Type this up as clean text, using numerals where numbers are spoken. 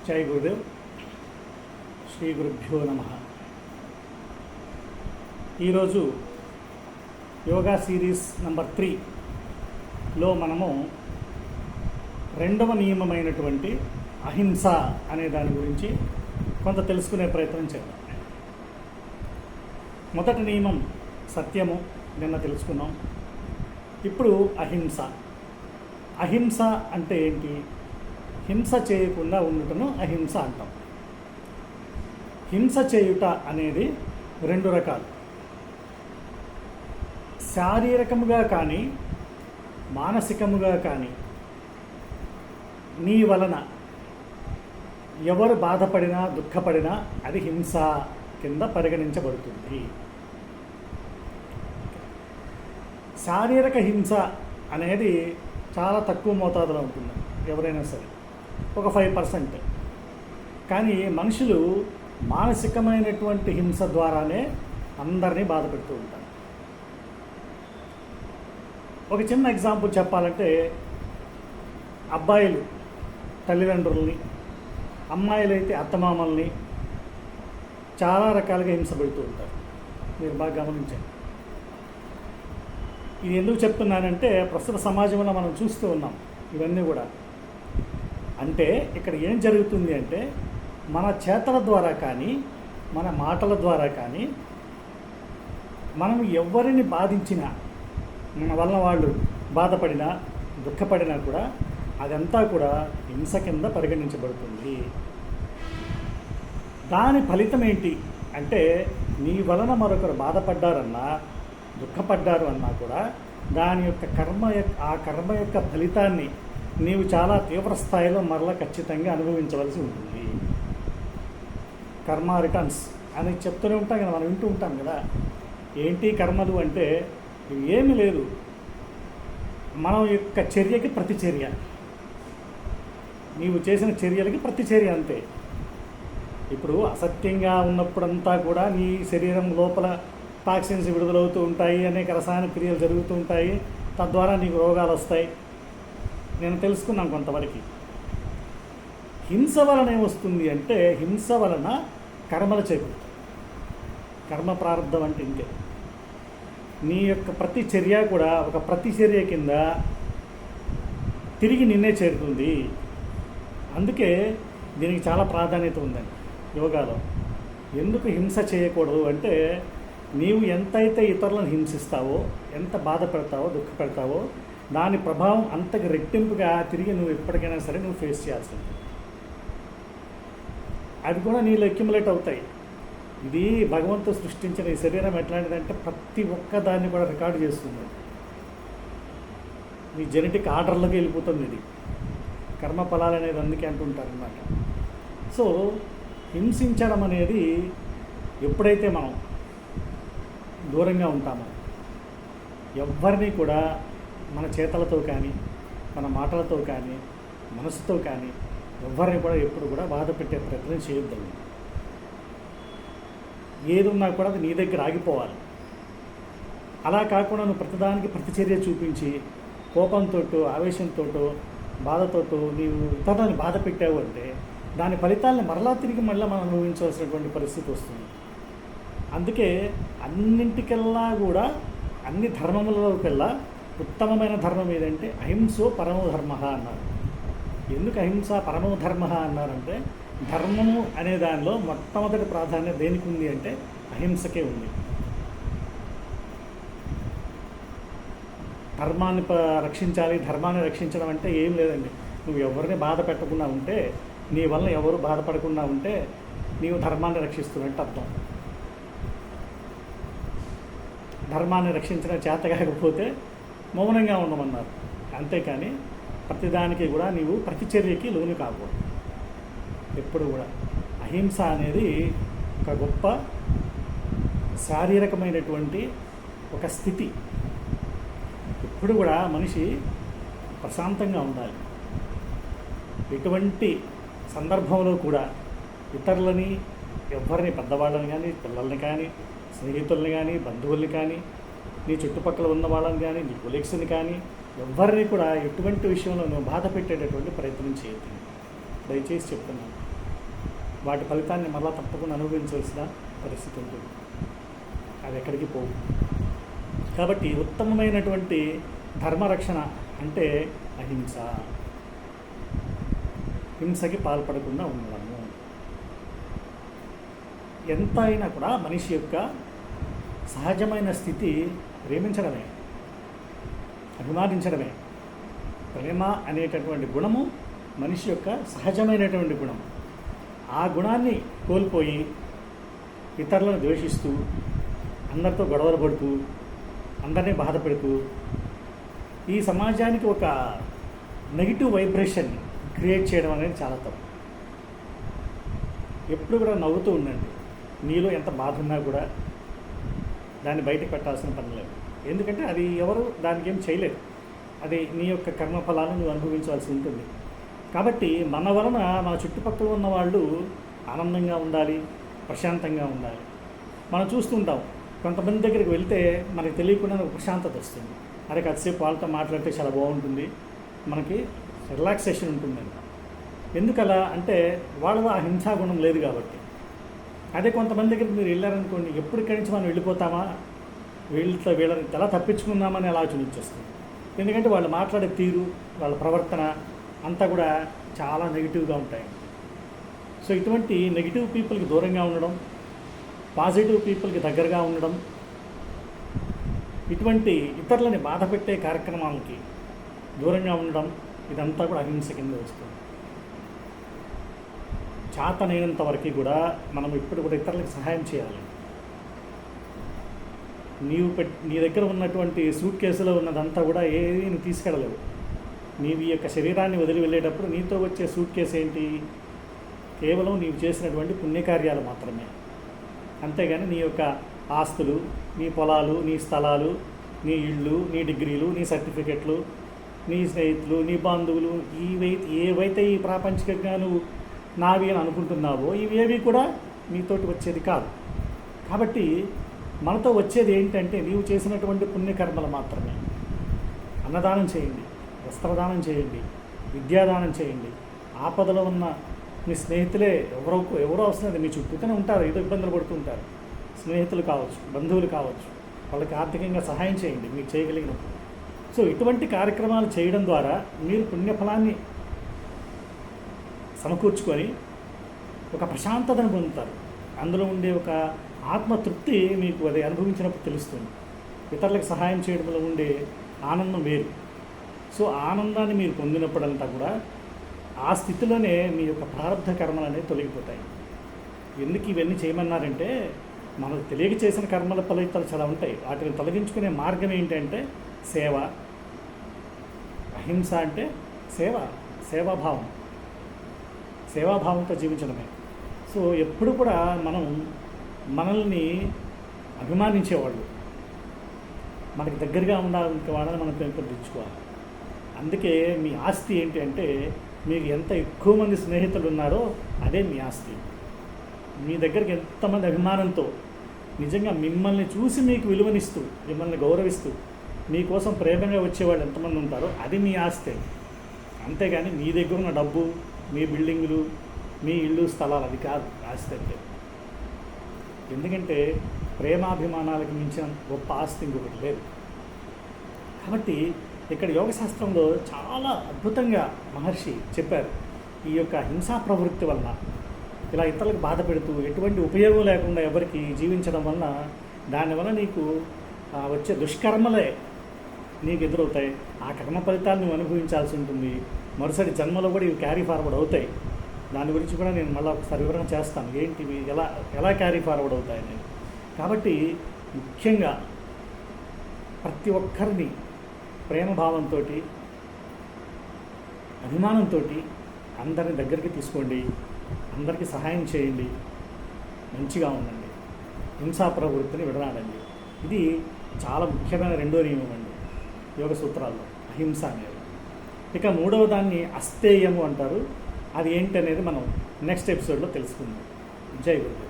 జై గురుదేవ్. శ్రీ గురుభ్యో నమః. ఈరోజు యోగా సిరీస్ నంబర్ 3లో మనము రెండవ నియమమైనటువంటి అహింస అనే దాని గురించి కొంత తెలుసుకునే ప్రయత్నం చేద్దాం. మొదటి నియమం సత్యము, నిన్న తెలుసుకున్నాం. ఇప్పుడు అహింస. అహింస అంటే ఏంటి? హింస చేయకుండా ఉండటను అహింస అంటాం. హింస చేయుట అనేది రెండు రకాలు. శారీరకముగా కానీ మానసికముగా కానీ నీ వలన ఎవరు బాధపడినా దుఃఖపడినా అది హింస కింద పరిగణించబడుతుంది. శారీరక హింస అనేది చాలా తక్కువ మోతాదులో ఉంటుంది, ఎవరైనా సరే ఒక 5%. కానీ మనుషులు మానసికమైనటువంటి హింస ద్వారానే అందరినీ బాధ పెడుతూ ఉంటారు. ఒక చిన్న ఎగ్జాంపుల్ చెప్పాలంటే, అబ్బాయిలు తల్లిదండ్రుల్ని, అమ్మాయిలైతే అత్తమామల్ని చాలా రకాలుగా హింస పెడుతూ ఉంటారు. మీరు బాగా గమనించండి. ఇది ఎందుకు చెప్తున్నానంటే, ప్రస్తుత సమాజంలో మనం చూస్తూ ఉన్నాం ఇవన్నీ కూడా. అంటే ఇక్కడ ఏం జరుగుతుంది అంటే, మన చేతల ద్వారా కానీ మన మాటల ద్వారా కానీ మనం ఎవరిని బాధించినా, మన వలన వాళ్ళు బాధపడినా దుఃఖపడినా కూడా అదంతా కూడా హింస కింద పరిగణించబడుతుంది. దాని ఫలితం ఏంటి అంటే, నీ వలన మరొకరు బాధపడ్డారన్నా దుఃఖపడ్డారు అన్నా కూడా దాని యొక్క కర్మ యొక్క ఫలితాన్ని నీవు చాలా తీవ్ర స్థాయిలో మరలా ఖచ్చితంగా అనుభవించవలసి ఉంటుంది. కర్మ రిటర్న్స్ అని చెప్తూనే ఉంటాం కదా, మనం వింటూ ఉంటాం కదా. ఏంటి కర్మలు అంటే ఏమీ లేదు, మనం యొక్క చర్యకి ప్రతిచర్య, నీవు చేసిన చర్యలకి ప్రతిచర్య అంతే. ఇప్పుడు అసత్యంగా ఉన్నప్పుడంతా కూడా నీ శరీరం లోపల టాక్సిన్స్ విడుదలవుతూ ఉంటాయి, అనేక రసాయన క్రియలు జరుగుతూ ఉంటాయి, తద్వారా నీకు రోగాలు వస్తాయి. నేను తెలుసుకున్నాను కొంతవరకు. హింస వలన ఏమొస్తుంది అంటే, హింస వలన కర్మలు చేకూరుతాయి. కర్మ ప్రారంధం అంటే ఇంతే. నీ యొక్క ప్రతి చర్య కూడా ఒక ప్రతిచర్య కింద తిరిగి నిన్నే చేరుతుంది. అందుకే దీనికి చాలా ప్రాధాన్యత ఉందండి యోగాలో. ఎందుకు హింస చేయకూడదు అంటే, నీవు ఎంతైతే ఇతరులను హింసిస్తావో, ఎంత బాధ పెడతావో దుఃఖపెడతావో, దాని ప్రభావం అంతకు రెట్టింపుగా తిరిగి నువ్వు ఎప్పటికైనా సరే నువ్వు ఫేస్ చేయాల్సింది. అవి కూడా నీళ్ళు అక్యుములేట్ అవుతాయి. ఇది భగవంతుడు సృష్టించిన ఈ శరీరం ఎట్లాంటిదంటే ప్రతి ఒక్క దాన్ని కూడా రికార్డు చేస్తుంది. నీ జెనెటిక్ ఆర్డర్లోకి వెళ్ళిపోతుంది ఇది. కర్మ ఫలాలు అనేది అందుకే అంటుంటారు అన్నమాట. సో హింసించడం అనేది ఎప్పుడైతే మనం దూరంగా ఉంటామో, ఎవరిని కూడా మన చేతలతో కానీ మన మాటలతో కానీ మనసుతో కానీ ఎవరిని కూడా ఎప్పుడు కూడా బాధ పెట్టే ప్రయత్నం చేయొద్దండి. ఏది ఉన్నా కూడా అది నీ దగ్గర ఆగిపోవాలి. అలా కాకుండా నువ్వు ప్రతిదానికి ప్రతిచర్య చూపించి కోపంతో, ఆవేశంతో, బాధతో నీవు ఇతరులను బాధ పెట్టావు అంటే దాని ఫలితాలను మరలా తిరిగి మళ్ళీ మనం అనుభవించవలసినటువంటి పరిస్థితి వస్తుంది. అందుకే అన్నింటికల్లా కూడా, అన్ని ధర్మములలోకెల్లా ఉత్తమమైన ధర్మం ఏదంటే అహింసో పరమో ధర్మ అన్నారు. ఎందుకు అహింస పరమో ధర్మ అన్నారంటే, ధర్మము అనే దానిలో మొట్టమొదటి ప్రాధాన్యత దేనికి ఉంది అంటే అహింసకే ఉంది. ధర్మాన్ని రక్షించాలి. ధర్మాన్ని రక్షించడం అంటే ఏం లేదండి, నువ్వు ఎవరిని బాధ పెట్టకుండా ఉంటే, నీ వల్ల ఎవరు బాధపడకుండా ఉంటే నీవు ధర్మాన్ని రక్షిస్తున్నట్టు అర్థం. ధర్మాన్ని రక్షించడం చేత కాకపోతే మౌనంగా ఉండమన్నారు. అంతేకాని ప్రతిదానికి కూడా నీవు ప్రతిచర్యకి లోను కాకూడదు. ఎప్పుడు కూడా అహింస అనేది ఒక గొప్ప శారీరకమైనటువంటి ఒక స్థితి. ఎప్పుడు కూడా మనిషి ప్రశాంతంగా ఉండాలి. ఎటువంటి సందర్భంలో కూడా ఇతరులని, ఎవరిని, పెద్దవాళ్ళని కానీ పిల్లల్ని కానీ స్నేహితుల్ని కానీ బంధువుల్ని కానీ నీ చుట్టుపక్కల ఉన్న వాళ్ళని కానీ నీ కొలీగ్స్ని కానీ ఎవరిని కూడా ఎటువంటి విషయంలో నువ్వు బాధ పెట్టేటటువంటి ప్రయత్నం చేయొద్దు. దయచేసి చెప్తున్నాను. వాటి ఫలితాన్ని మళ్ళా తప్పకుండా అనుభవించవలసిన పరిస్థితి ఉంటుంది. అది ఎక్కడికి పోవు. కాబట్టి ఉత్తమమైనటువంటి ధర్మరక్షణ అంటే అహింస. హింసకి పాల్పడకుండా ఉండడము. ఎంత అయినా కూడా మనిషి యొక్క సహజమైన స్థితి ప్రేమించడమే, అభిమానించడమే. ప్రేమ అనేటటువంటి గుణము మనిషి యొక్క సహజమైనటువంటి గుణం. ఆ గుణాన్ని కోల్పోయి ఇతరులను ద్వేషిస్తూ, అందరితో గొడవలు పడుతూ, అందరినీ బాధ పెడుతూ ఈ సమాజానికి ఒక నెగిటివ్ వైబ్రేషన్ క్రియేట్ చేయడం అనేది చాలా తప్పు. ఎప్పుడు కూడా నవ్వుతూ ఉండండి. నీలో ఎంత బాధ ఉన్నా కూడా దాన్ని బయటకు పెట్టాల్సిన పని లేదు. ఎందుకంటే అది ఎవరు దానికి ఏం చేయలేదు. అది నీ యొక్క కర్మఫలాలను నువ్వు అనుభవించాల్సి ఉంటుంది. కాబట్టి మన వలన మన చుట్టుపక్కల ఉన్న వాళ్ళు ఆనందంగా ఉండాలి, ప్రశాంతంగా ఉండాలి. మనం చూస్తుంటాం, కొంతమంది దగ్గరికి వెళ్తే మనకి తెలియకుండా ఒక ప్రశాంతత వస్తుంది. అరే కాసేపు వాళ్ళతో మాట్లాడితే చాలా బాగుంటుంది, మనకి రిలాక్సేషన్ ఉంటుందండి. ఎందుకలా అంటే వాళ్ళలో ఆ హింసా గుణం లేదు కాబట్టి. అదే కొంతమంది దగ్గరికి మీరు వెళ్ళారనుకోండి, ఎప్పుడు ఇక్కడి నుంచి మనం వెళ్ళిపోతామా, వీళ్ళని ఎలా తప్పించుకుందామని ఆలోచన వచ్చేస్తుంది. ఎందుకంటే వాళ్ళు మాట్లాడే తీరు, వాళ్ళ ప్రవర్తన అంతా కూడా చాలా నెగిటివ్గా ఉంటాయి. సో ఇటువంటి నెగిటివ్ పీపుల్కి దూరంగా ఉండడం, పాజిటివ్ పీపుల్కి దగ్గరగా ఉండడం, ఇటువంటి ఇతరులని బాధ పెట్టే కార్యక్రమాలకి దూరంగా ఉండడం, ఇదంతా కూడా అహింస కింద వస్తుంది. చేతనైనంత వరకు కూడా మనం ఇప్పుడు కూడా ఇతరులకు సహాయం చేయాలి. నీ దగ్గర ఉన్నటువంటి సూట్ కేసులో ఉన్నదంతా కూడా ఏది నువ్వు తీసుకెళ్ళలేవు. నీవు ఈ యొక్క శరీరాన్ని వదిలి వెళ్ళేటప్పుడు నీతో వచ్చే సూట్ కేసు ఏంటి? కేవలం నీవు చేసినటువంటి పుణ్యకార్యాలు మాత్రమే. అంతేగాని నీ యొక్క ఆస్తులు, నీ పొలాలు, నీ స్థలాలు, నీ ఇళ్ళు, నీ డిగ్రీలు, నీ సర్టిఫికెట్లు, నీ స్నేహితులు, నీ బంధువులు, ఏవైతే ఈ ప్రాపంచికంగా నువ్వు నావి అని అనుకుంటున్నావో ఇవేవి కూడా నీతోటి వచ్చేది కాదు. కాబట్టి మనతో వచ్చేది ఏంటంటే నీవు చేసినటువంటి పుణ్యకర్మలు మాత్రమే. అన్నదానం చేయండి, వస్త్రదానం చేయండి, విద్యాదానం చేయండి. ఆపదలో ఉన్న మీ స్నేహితులే ఎవరో అవసరం, మీ చుట్టూతోనే ఉంటారు, ఏదో ఇబ్బందులు పడుతూ ఉంటారు. స్నేహితులు కావచ్చు, బంధువులు కావచ్చు, వాళ్ళకి ఆర్థికంగా సహాయం చేయండి మీకు చేయగలిగినప్పుడు. సో ఇటువంటి కార్యక్రమాలు చేయడం ద్వారా మీరు పుణ్యఫలాన్ని సమకూర్చుకొని ఒక ప్రశాంతతను పొందుతారు. అందులో ఉండే ఒక ఆత్మతృప్తి మీకు అది అనుభవించినప్పుడు తెలుస్తుంది. ఇతరులకు సహాయం చేయడంలో ఉండే ఆనందం వేరు. సో ఆనందాన్ని మీరు పొందినప్పుడంతా కూడా ఆ స్థితిలోనే మీ యొక్క ప్రారంభ కర్మలు అనేవి తొలగిపోతాయి. ఎందుకు ఇవన్నీ చేయమన్నారంటే మనకు తెలియక చేసిన కర్మల ఫలితాలు చాలా ఉంటాయి. వాటిని తొలగించుకునే మార్గం ఏంటంటే సేవ. అహింస అంటే సేవాభావంతో జీవించడమే. సో ఎప్పుడు కూడా మనల్ని అభిమానించేవాళ్ళు, మనకి దగ్గరగా ఉండాలంటే వాళ్ళని మనం పెంపొందించుకోవాలి. అందుకే మీ ఆస్తి ఏంటి అంటే మీకు ఎంత ఎక్కువ మంది స్నేహితులు ఉన్నారో అదే మీ ఆస్తి. మీ దగ్గరికి ఎంతమంది అభిమానంతో నిజంగా మిమ్మల్ని చూసి మీకు విలువనిస్తూ, మిమ్మల్ని గౌరవిస్తూ, మీకోసం ప్రేమగా వచ్చేవాళ్ళు ఎంతమంది ఉంటారో అది మీ ఆస్తి. అంతేగాని మీ దగ్గర ఉన్న డబ్బు, మీ బిల్డింగులు, మీ ఇళ్ళు, స్థలాలు అది కాదు ఆస్తి అంటే. ఎందుకంటే ప్రేమాభిమానాలకు మించిన గొప్ప ఆస్తి ఇంకొకటి లేదు. కాబట్టి ఇక్కడ యోగశాస్త్రంలో చాలా అద్భుతంగా మహర్షి చెప్పారు. ఈ యొక్క హింసా ప్రవృత్తి వలన ఇలా ఇతరులకు బాధ పెడుతూ ఎటువంటి ఉపయోగం లేకుండా ఎవరికి జీవించడం వలన దానివల్ల నీకు వచ్చే దుష్కర్మలే నీకు ఎదురవుతాయి. ఆ కర్మ ఫలితాలు నువ్వు అనుభవించాల్సి ఉంటుంది. మరుసటి జన్మలో కూడా ఇవి క్యారీ ఫార్వర్డ్ అవుతాయి. దాని గురించి కూడా నేను మళ్ళీ ఒకసారి వివరణ చేస్తాను, ఏంటివి ఎలా క్యారీ ఫార్వర్డ్ అవుతాయని. కాబట్టి ముఖ్యంగా ప్రతి ఒక్కరిని ప్రేమభావంతో, అభిమానంతో అందరిని దగ్గరికి తీసుకోండి, అందరికీ సహాయం చేయండి, మంచిగా ఉండండి, హింసా ప్రవృత్తిని విడనాడండి. ఇది చాలా ముఖ్యమైన రెండో నియమం అండి యోగ సూత్రాల్లో, అహింస అనేది. ఇక మూడవ దాన్ని అస్తేయము అంటారు. అది ఏంటి అనేది మనం నెక్స్ట్ ఎపిసోడ్లో తెలుసుకుందాం. జై గురు.